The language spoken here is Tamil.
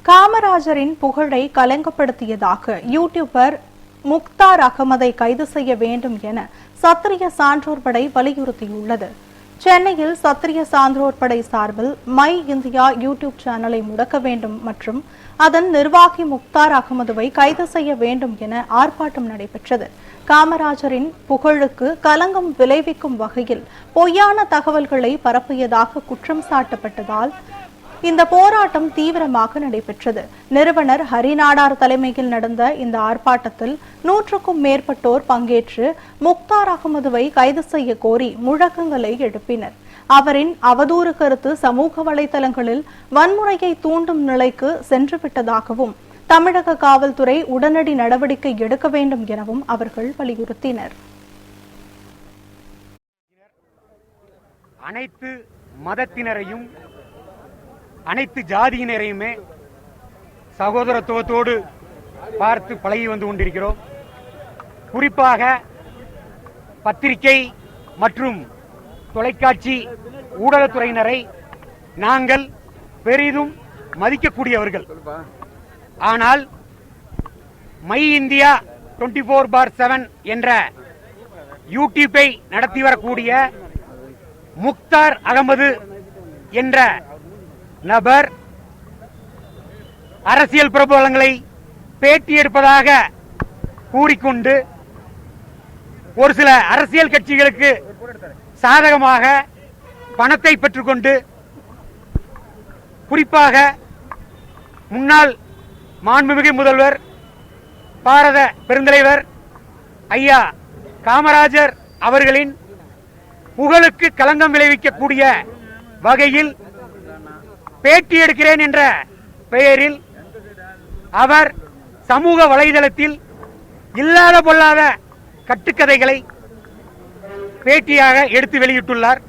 காமராஜரின் புகழை கலங்கப்படுத்தியதாக யூடியூபர் முக்தார் அகமதை கைது செய்ய வேண்டும் என சத்திரிய சான்றோர் படை வலியுறுத்தியுள்ளது. சென்னையில் சத்திரிய சான்றோர் படை சார்பில் மை இந்தியா யூடியூப் சேனலை முடக்க வேண்டும் மற்றும் அதன் நிர்வாகி முக்தார் அகமதுவை கைது செய்ய வேண்டும் என ஆர்ப்பாட்டம் நடைபெற்றது. காமராஜரின் புகழுக்கு களங்கம் விளைவிக்கும் வகையில் பொய்யான தகவல்களை பரப்பியதாக குற்றம் சாட்டப்பட்டதால் இந்த போராட்டம் தீவிரமாக நடைபெற்றது. நிறுவனர் ஹரிநாடார் தலைமையில் நடந்த இந்த ஆர்ப்பாட்டத்தில் 100க்கும் மேற்பட்டோர் பங்கேற்று முக்தார் அகமதுவை கைது செய்ய கோரி முழக்கங்களை எழுப்பினர். அவரின் அவதூறு கருத்து சமூக வலைதளங்களில் வன்முறையை தூண்டும் நிலைக்கு சென்றுவிட்டதாகவும் தமிழக காவல்துறை உடனடி நடவடிக்கை எடுக்க வேண்டும் எனவும் அவர்கள் வலியுறுத்தினர். அனைத்து மதத்தினரையும் அனைத்து ஜாதியினரையுமே சகோதரத்துவத்தோடு பார்த்து பழகி வந்து கொண்டிருக்கிறோம். குறிப்பாக பத்திரிகை மற்றும் தொலைக்காட்சி ஊடகத்துறையினரை நாங்கள் பெரிதும் மதிக்கக்கூடியவர்கள். ஆனால் மை இந்தியா 24/7 என்ற யூடியூப்பை நடத்தி வரக்கூடிய முக்தார் அகமது என்ற நபர் அரசியல் பிரபலங்களை பேட்டி எடுப்பதாக கூறிக்கொண்டு ஒரு சில அரசியல் கட்சிகளுக்கு சாதகமாக பணத்தை பெற்றுக்கொண்டு குறிப்பாக முன்னாள் மாண்புமிகு முதல்வர் பாரத பெருந்தலைவர் ஐயா காமராஜர் அவர்களின் புகழுக்கு களங்கம் விளைவிக்கக்கூடிய வகையில் பேட்டி எடுக்கிறேன் என்ற பெயரில் அவர் சமூக வலைதளத்தில் இல்லாத பொல்லாத கட்டுக்கதைகளை பேட்டியாக எடுத்து வெளியிட்டுள்ளார்.